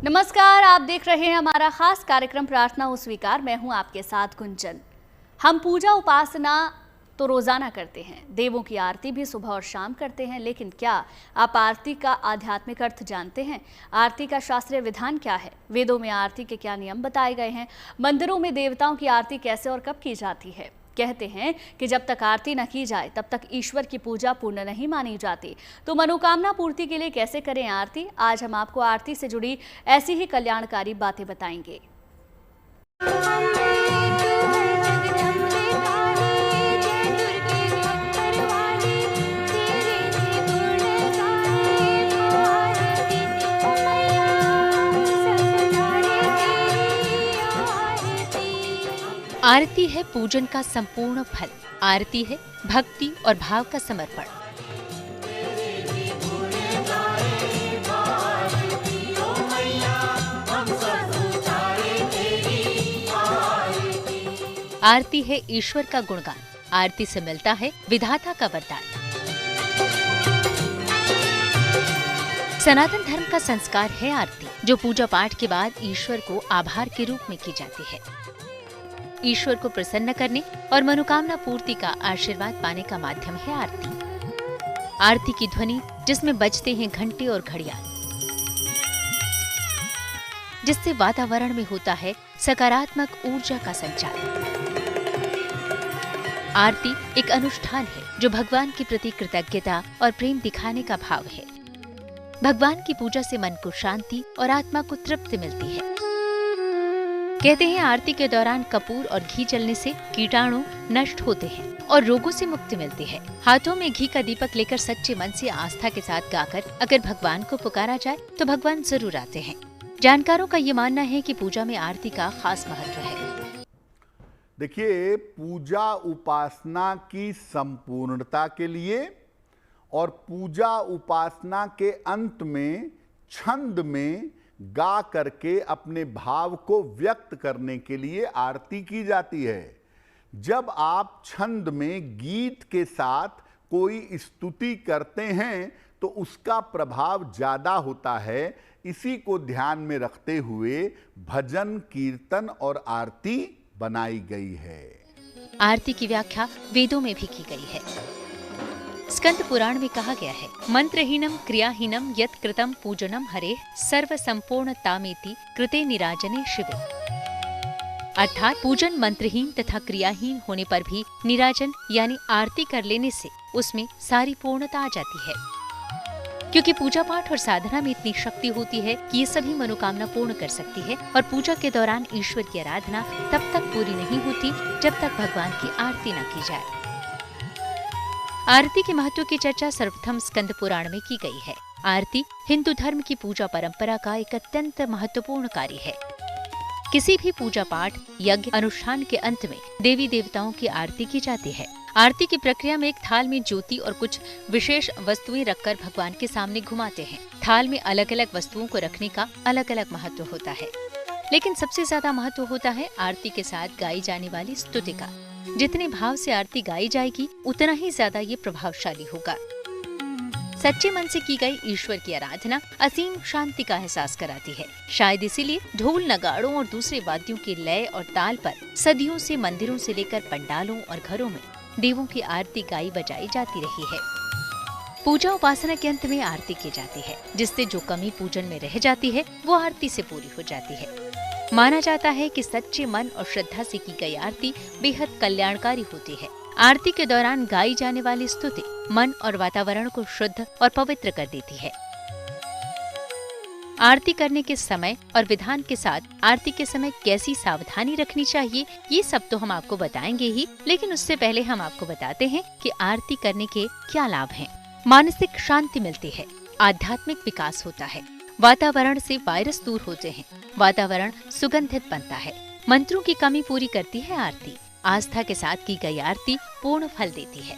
नमस्कार, आप देख रहे हैं हमारा खास कार्यक्रम प्रार्थना व स्वीकार। मैं हूं आपके साथ गुंजन। हम पूजा उपासना तो रोजाना करते हैं, देवों की आरती भी सुबह और शाम करते हैं, लेकिन क्या आप आरती का आध्यात्मिक अर्थ जानते हैं? आरती का शास्त्रीय विधान क्या है? वेदों में आरती के क्या नियम बताए गए हैं? मंदिरों में देवताओं की आरती कैसे और कब की जाती है? कहते हैं कि जब तक आरती न की जाए तब तक ईश्वर की पूजा पूर्ण नहीं मानी जाती। तो मनोकामना पूर्ति के लिए कैसे करें आरती? आज हम आपको आरती से जुड़ी ऐसी ही कल्याणकारी बातें बताएंगे। आरती है पूजन का संपूर्ण फल। आरती है भक्ति और भाव का समर्पण। आरती है ईश्वर का गुणगान। आरती से मिलता है विधाता का वरदान। सनातन धर्म का संस्कार है आरती, जो पूजा पाठ के बाद ईश्वर को आभार के रूप में की जाती है। ईश्वर को प्रसन्न करने और मनोकामना पूर्ति का आशीर्वाद पाने का माध्यम है आरती। आरती की ध्वनि जिसमें बजते हैं घंटे और घड़ियाल, जिससे वातावरण में होता है सकारात्मक ऊर्जा का संचार। आरती एक अनुष्ठान है जो भगवान के प्रति कृतज्ञता और प्रेम दिखाने का भाव है। भगवान की पूजा से मन को शांति और आत्मा को तृप्ति मिलती है। कहते हैं आरती के दौरान कपूर और घी जलने से कीटाणु नष्ट होते हैं और रोगों से मुक्ति मिलती है। हाथों में घी का दीपक लेकर सच्चे मन से आस्था के साथ गाकर अगर भगवान को पुकारा जाए तो भगवान जरूर आते हैं। जानकारों का ये मानना है कि पूजा में आरती का खास महत्व है। देखिए, पूजा उपासना की संपूर्णता के लिए और पूजा उपासना के अंत में छंद में गा करके अपने भाव को व्यक्त करने के लिए आरती की जाती है। जब आप छंद में गीत के साथ कोई स्तुति करते हैं तो उसका प्रभाव ज्यादा होता है। इसी को ध्यान में रखते हुए भजन, कीर्तन और आरती बनाई गई है। आरती की व्याख्या वेदों में भी की गई है। स्कंद पुराण में कहा गया है, मंत्रहीनम क्रियाहीनम यत् कृतम पूजनम हरे सर्व संपूर्ण तामेति कृते निराजने शिवे। अर्थात पूजन मंत्रहीन तथा क्रियाहीन होने पर भी निराजन यानी आरती कर लेने से उसमें सारी पूर्णता आ जाती है। क्योंकि पूजा पाठ और साधना में इतनी शक्ति होती है कि ये सभी मनोकामना पूर्ण कर सकती है। और पूजा के दौरान ईश्वर की आराधना तब तक पूरी नहीं होती जब तक भगवान की आरती न की जाए। आरती के महत्व की चर्चा सर्वप्रथम स्कंद पुराण में की गई है। आरती हिंदू धर्म की पूजा परंपरा का एक अत्यंत महत्वपूर्ण कार्य है। किसी भी पूजा पाठ, यज्ञ, अनुष्ठान के अंत में देवी देवताओं की आरती की जाती है। आरती की प्रक्रिया में एक थाल में ज्योति और कुछ विशेष वस्तुएं रखकर भगवान के सामने घुमाते हैं। थाल में अलग अलग वस्तुओं को रखने का अलग अलग महत्व होता है, लेकिन सबसे ज्यादा महत्व होता है आरती के साथ गाई जाने वाली स्तुति का। जितने भाव से आरती गाई जाएगी उतना ही ज्यादा ये प्रभावशाली होगा। सच्चे मन से की गई ईश्वर की आराधना असीम शांति का एहसास कराती है। शायद इसीलिए ढोल, नगाड़ों और दूसरे वाद्यों के लय और ताल पर सदियों से मंदिरों से लेकर पंडालों और घरों में देवों की आरती गाई बजाई जाती रही है। पूजा उपासना के अंत में आरती की जाती है, जिससे जो कमी पूजन में रह जाती है वो आरती से पूरी हो जाती है। माना जाता है कि सच्चे मन और श्रद्धा से की गई आरती बेहद कल्याणकारी होती है। आरती के दौरान गाई जाने वाली स्तुति मन और वातावरण को शुद्ध और पवित्र कर देती है। आरती करने के समय और विधान के साथ आरती के समय कैसी सावधानी रखनी चाहिए, ये सब तो हम आपको बताएंगे ही, लेकिन उससे पहले हम आपको बताते हैं कि आरती करने के क्या लाभ हैं। मानसिक शांति मिलती है, आध्यात्मिक विकास होता है, वातावरण से वायरस दूर होते हैं, वातावरण सुगंधित बनता है, मंत्रों की कमी पूरी करती है आरती। आस्था के साथ की गई आरती पूर्ण फल देती है।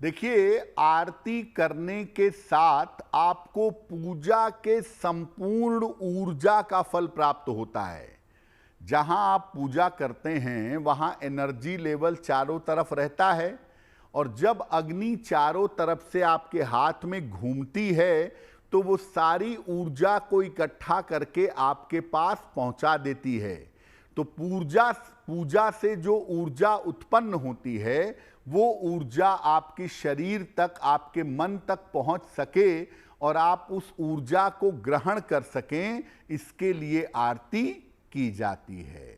देखिए, आरती करने के साथ आपको पूजा के संपूर्ण ऊर्जा का फल प्राप्त होता है। जहां आप पूजा करते हैं वहां एनर्जी लेवल चारों तरफ रहता है और जब अग्नि चारों तरफ से आपके हाथ में घूमती है तो वो सारी ऊर्जा को इकट्ठा करके आपके पास पहुंचा देती है। तो पूजा से जो ऊर्जा उत्पन्न होती है वो ऊर्जा आपके शरीर तक, आपके मन तक पहुंच सके और आप उस ऊर्जा को ग्रहण कर सकें, इसके लिए आरती की जाती है।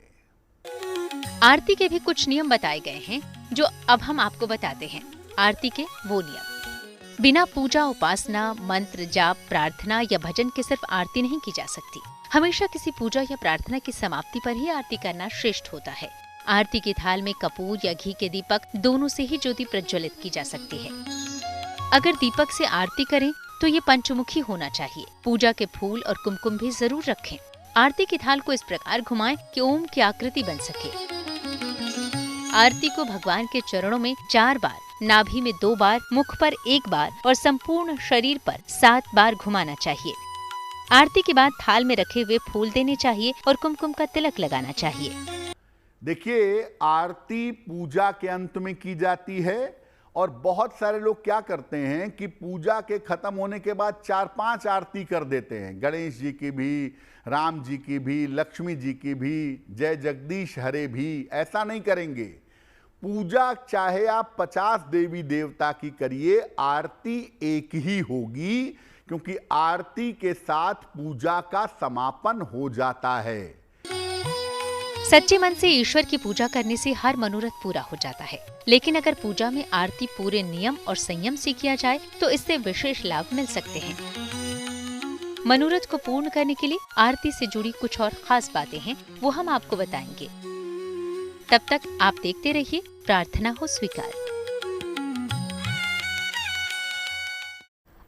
आरती के भी कुछ नियम बताए गए हैं जो अब हम आपको बताते हैं। आरती के वो नियम: बिना पूजा, उपासना, मंत्र, जाप, प्रार्थना या भजन के सिर्फ आरती नहीं की जा सकती। हमेशा किसी पूजा या प्रार्थना की समाप्ति पर ही आरती करना श्रेष्ठ होता है। आरती की थाल में कपूर या घी के दीपक दोनों से ही ज्योति प्रज्वलित की जा सकती है। अगर दीपक से आरती करें तो ये पंचमुखी होना चाहिए। पूजा के फूल और कुमकुम भी जरूर रखें। आरती की थाल को इस प्रकार घुमाएं कि ओम की आकृति बन सके। आरती को भगवान के चरणों में 4 बार, नाभि में 2 बार, मुख पर 1 बार और संपूर्ण शरीर पर 7 बार घुमाना चाहिए। आरती के बाद थाल में रखे हुए फूल देने चाहिए और कुमकुम का तिलक लगाना चाहिए। देखिए, आरती पूजा के अंत में की जाती है और बहुत सारे लोग क्या करते हैं कि पूजा के खत्म होने के बाद 4-5 आरती कर देते हैं। गणेश जी की भी, राम जी की भी, लक्ष्मी जी की भी, जय जगदीश हरे भी। ऐसा नहीं करेंगे। पूजा चाहे आप 50 देवी देवता की करिए, आरती एक ही होगी, क्योंकि आरती के साथ पूजा का समापन हो जाता है। सच्चे मन से ईश्वर की पूजा करने से हर मनोरथ पूरा हो जाता है। लेकिन अगर पूजा में आरती पूरे नियम और संयम से किया जाए तो इससे विशेष लाभ मिल सकते हैं। मनोरथ को पूर्ण करने के लिए आरती से जुड़ी कुछ और खास बातें हैं, वो हम आपको बताएंगे। तब तक आप देखते रहिए प्रार्थना हो स्वीकार।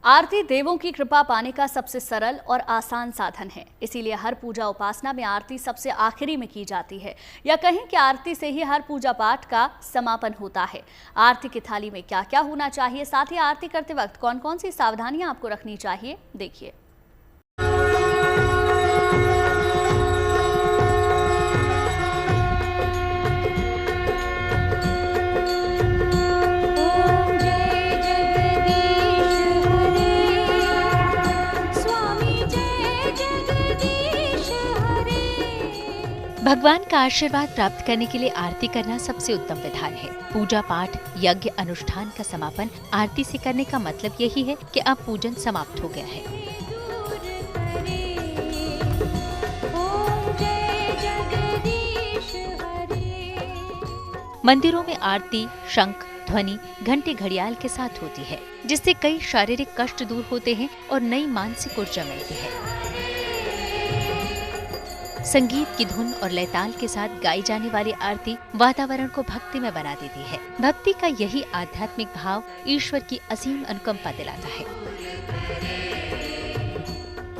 आरती देवों की कृपा पाने का सबसे सरल और आसान साधन है। इसीलिए हर पूजा उपासना में आरती सबसे आखिरी में की जाती है, या कहें कि आरती से ही हर पूजा पाठ का समापन होता है। आरती की थाली में क्या क्या होना चाहिए, साथ ही आरती करते वक्त कौन कौन सी सावधानियां आपको रखनी चाहिए, देखिए। भगवान का आशीर्वाद प्राप्त करने के लिए आरती करना सबसे उत्तम विधान है। पूजा पाठ, यज्ञ, अनुष्ठान का समापन आरती से करने का मतलब यही है कि अब पूजन समाप्त हो गया है। मंदिरों में आरती शंख, ध्वनि, घंटे, घड़ियाल के साथ होती है, जिससे कई शारीरिक कष्ट दूर होते हैं और नई मानसिक ऊर्जा मिलती है। संगीत की धुन और लयताल के साथ गाई जाने वाली आरती वातावरण को भक्ति में बना देती है। भक्ति का यही आध्यात्मिक भाव ईश्वर की असीम अनुकंपा दिलाता है।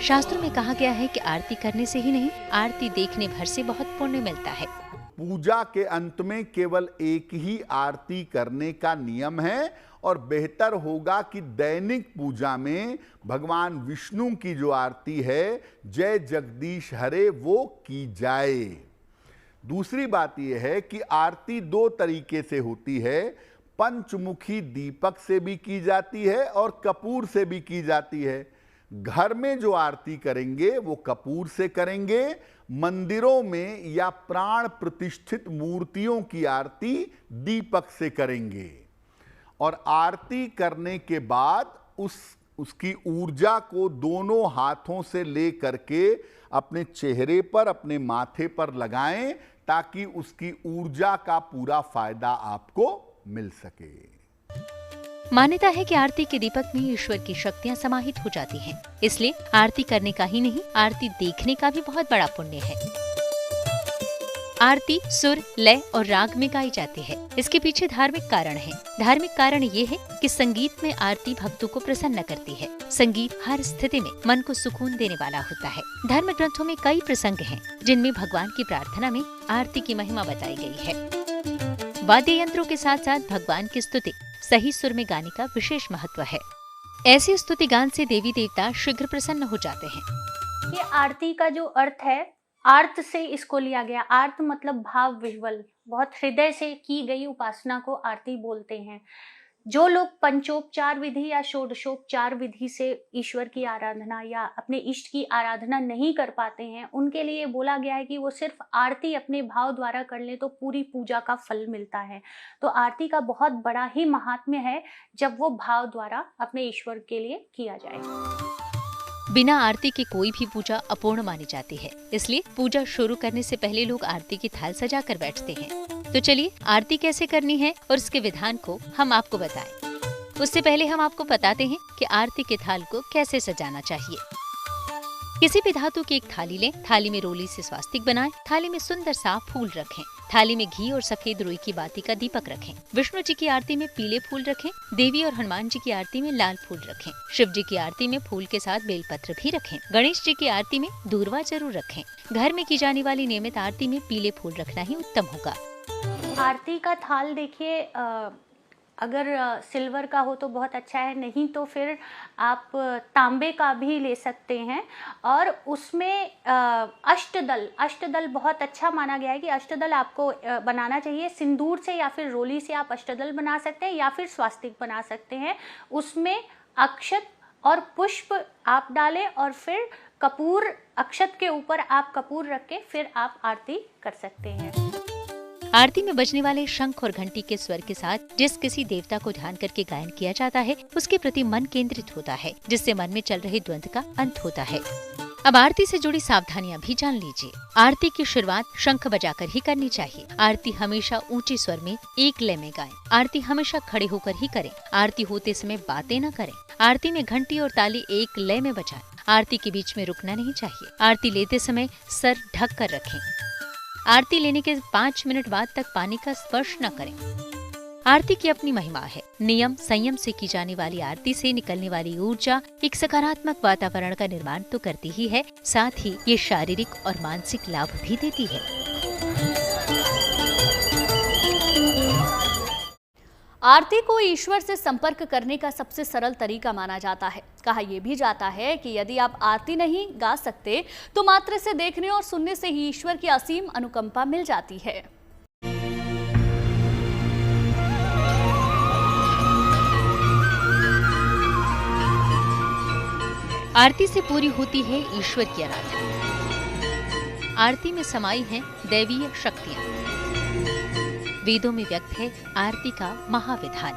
शास्त्रों में कहा गया है कि आरती करने से ही नहीं, आरती देखने भर से बहुत पुण्य मिलता है। पूजा के अंत में केवल एक ही आरती करने का नियम है और बेहतर होगा कि दैनिक पूजा में भगवान विष्णु की जो आरती है, जय जगदीश हरे, वो की जाए। दूसरी बात यह है कि आरती 2 तरीके से होती है। पंचमुखी दीपक से भी की जाती है और कपूर से भी की जाती है। घर में जो आरती करेंगे वो कपूर से करेंगे। मंदिरों में या प्राण प्रतिष्ठित मूर्तियों की आरती दीपक से करेंगे। और आरती करने के बाद उसकी ऊर्जा को दोनों हाथों से ले करके अपने चेहरे पर, अपने माथे पर लगाएं, ताकि उसकी ऊर्जा का पूरा फायदा आपको मिल सके। मान्यता है कि आरती के दीपक में ईश्वर की शक्तियां समाहित हो जाती हैं। इसलिए आरती करने का ही नहीं, आरती देखने का भी बहुत बड़ा पुण्य है। आरती सुर, लय और राग में गाई जाती है। इसके पीछे धार्मिक कारण है। धार्मिक कारण ये है कि संगीत में आरती भक्तों को प्रसन्न करती है। संगीत हर स्थिति में मन को सुकून देने वाला होता है। धर्म ग्रंथों में कई प्रसंग हैं, जिनमें भगवान की प्रार्थना में आरती की महिमा बताई गई है। वाद्य यंत्रों के साथ साथ भगवान की स्तुति सही सुर में गाने का विशेष महत्व है। ऐसे स्तुति गान से देवी देवता शीघ्र प्रसन्न हो जाते हैं। ये आरती का जो अर्थ है, आर्त से इसको लिया गया। आर्त मतलब भाव विह्वल, बहुत हृदय से की गई उपासना को आरती बोलते हैं। जो लोग पंचोपचार विधि या षोडशोपचार विधि से ईश्वर की आराधना या अपने इष्ट की आराधना नहीं कर पाते हैं, उनके लिए बोला गया है कि वो सिर्फ आरती अपने भाव द्वारा कर ले तो पूरी पूजा का फल मिलता है। तो आरती का बहुत बड़ा ही महात्म्य है जब वो भाव द्वारा अपने ईश्वर के लिए किया जाए। बिना आरती के कोई भी पूजा अपूर्ण मानी जाती है, इसलिए पूजा शुरू करने से पहले लोग आरती की थाल सजा कर बैठते हैं। तो चलिए आरती कैसे करनी है और उसके विधान को हम आपको बताएं। उससे पहले हम आपको बताते हैं कि आरती के थाल को कैसे सजाना चाहिए। किसी भी धातु की एक थाली लें, थाली में रोली से स्वास्तिक बनाएं, थाली में सुंदर साफ फूल रखें, थाली में घी और सफेद रुई की बाती का दीपक रखें। विष्णु जी की आरती में पीले फूल रखें, देवी और हनुमान जी की आरती में लाल फूल रखें, शिव जी की आरती में फूल के साथ बेलपत्र भी रखें, गणेश जी की आरती में दूर्वा जरूर रखें। घर में की जाने वाली नियमित आरती में पीले फूल रखना ही उत्तम होगा। आरती का थाल देखिए, अगर सिल्वर का हो तो बहुत अच्छा है, नहीं तो फिर आप तांबे का भी ले सकते हैं। और उसमें अष्टदल बहुत अच्छा माना गया है कि अष्टदल आपको बनाना चाहिए। सिंदूर से या फिर रोली से आप अष्टदल बना सकते हैं या फिर स्वास्तिक बना सकते हैं। उसमें अक्षत और पुष्प आप डालें और फिर कपूर, अक्षत के ऊपर आप कपूर रख के फिर आप आरती कर सकते हैं। आरती में बजने वाले शंख और घंटी के स्वर के साथ जिस किसी देवता को ध्यान करके गायन किया जाता है, उसके प्रति मन केंद्रित होता है, जिससे मन में चल रहे द्वंद्व का अंत होता है। अब आरती से जुड़ी सावधानियां भी जान लीजिए। आरती की शुरुआत शंख बजाकर ही करनी चाहिए। आरती हमेशा ऊंचे स्वर में एक लय में गाएं। आरती हमेशा खड़े होकर ही करें। आरती होते समय बातें न करें। आरती में घंटी और ताली एक लय में बजाएं। आरती के बीच में रुकना नहीं चाहिए। आरती लेते समय सर ढक कर रखें। आरती लेने के 5 मिनट बाद तक पानी का स्पर्श न करें। आरती की अपनी महिमा है। नियम संयम से की जाने वाली आरती से निकलने वाली ऊर्जा एक सकारात्मक वातावरण का निर्माण तो करती ही है, साथ ही ये शारीरिक और मानसिक लाभ भी देती है। आरती को ईश्वर से संपर्क करने का सबसे सरल तरीका माना जाता है। कहा यह भी जाता है कि यदि आप आरती नहीं गा सकते तो मात्र से देखने और सुनने से ही ईश्वर की असीम अनुकंपा मिल जाती है। आरती से पूरी होती है ईश्वर की आराधना। आरती में समाई हैं दैवीय शक्तियां। वेदों में व्यक्त है आरती का महाविधान।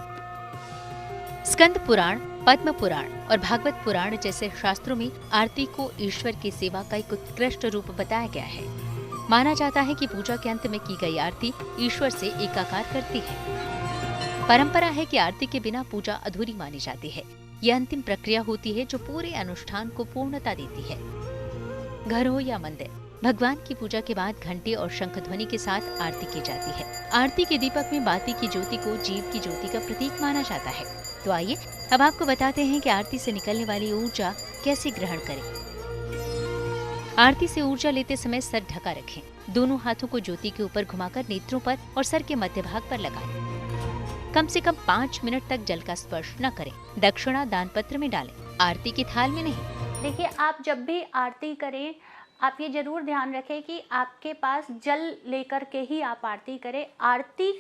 स्कंद पुराण, पद्म पुराण और भागवत पुराण जैसे शास्त्रों में आरती को ईश्वर की सेवा का एक उत्कृष्ट रूप बताया गया है। माना जाता है कि पूजा के अंत में की गई आरती ईश्वर से एकाकार करती है। परंपरा है कि आरती के बिना पूजा अधूरी मानी जाती है। यह अंतिम प्रक्रिया होती है जो पूरे अनुष्ठान को पूर्णता देती है। घर हो या मंदिर, भगवान की पूजा के बाद घंटे और शंख ध्वनि के साथ आरती की जाती है। आरती के दीपक में बाती की ज्योति को जीव की ज्योति का प्रतीक माना जाता है। तो आइए अब आपको बताते हैं कि आरती से निकलने वाली ऊर्जा कैसे ग्रहण करें। आरती से ऊर्जा लेते समय सर ढका रखें। दोनों हाथों को ज्योति के ऊपर घुमाकर नेत्रों पर और सर के मध्य भाग पर लगाएं। कम से कम 5 मिनट तक जल का स्पर्श न करें। दक्षिणा दान पत्र में डालें, आरती की थाल में नहीं। देखिए, आप जब भी आरती करें, आप ये जरूर ध्यान रखें कि आपके पास जल लेकर के ही आप आरती करें। आरती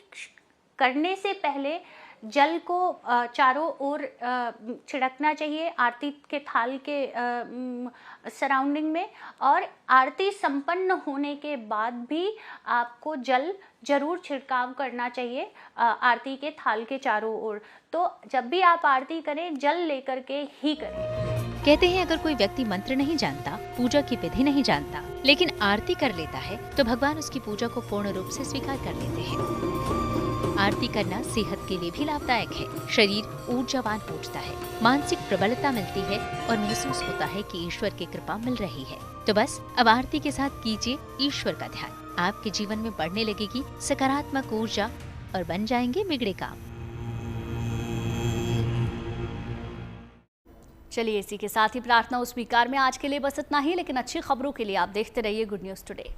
करने से पहले जल को चारों ओर छिड़कना चाहिए, आरती के थाल के सराउंडिंग में। और आरती संपन्न होने के बाद भी आपको जल जरूर छिड़काव करना चाहिए आरती के थाल के चारों ओर। तो जब भी आप आरती करें, जल लेकर के ही करें। कहते हैं अगर कोई व्यक्ति मंत्र नहीं जानता, पूजा की विधि नहीं जानता, लेकिन आरती कर लेता है तो भगवान उसकी पूजा को पूर्ण रूप से स्वीकार कर लेते हैं। आरती करना सेहत के लिए भी लाभदायक है। शरीर ऊर्जावान हो उठता है, मानसिक प्रबलता मिलती है और महसूस होता है कि ईश्वर की कृपा मिल रही है। तो बस अब आरती के साथ कीजिए ईश्वर का ध्यान। आपके जीवन में बढ़ने लगेगी सकारात्मक ऊर्जा और बन जाएंगे बिगड़े काम। चलिए इसी के साथ ही प्रार्थना उस स्वीकार में आज के लिए बस इतना ही, लेकिन अच्छी खबरों के लिए आप देखते रहिए गुड न्यूज टुडे।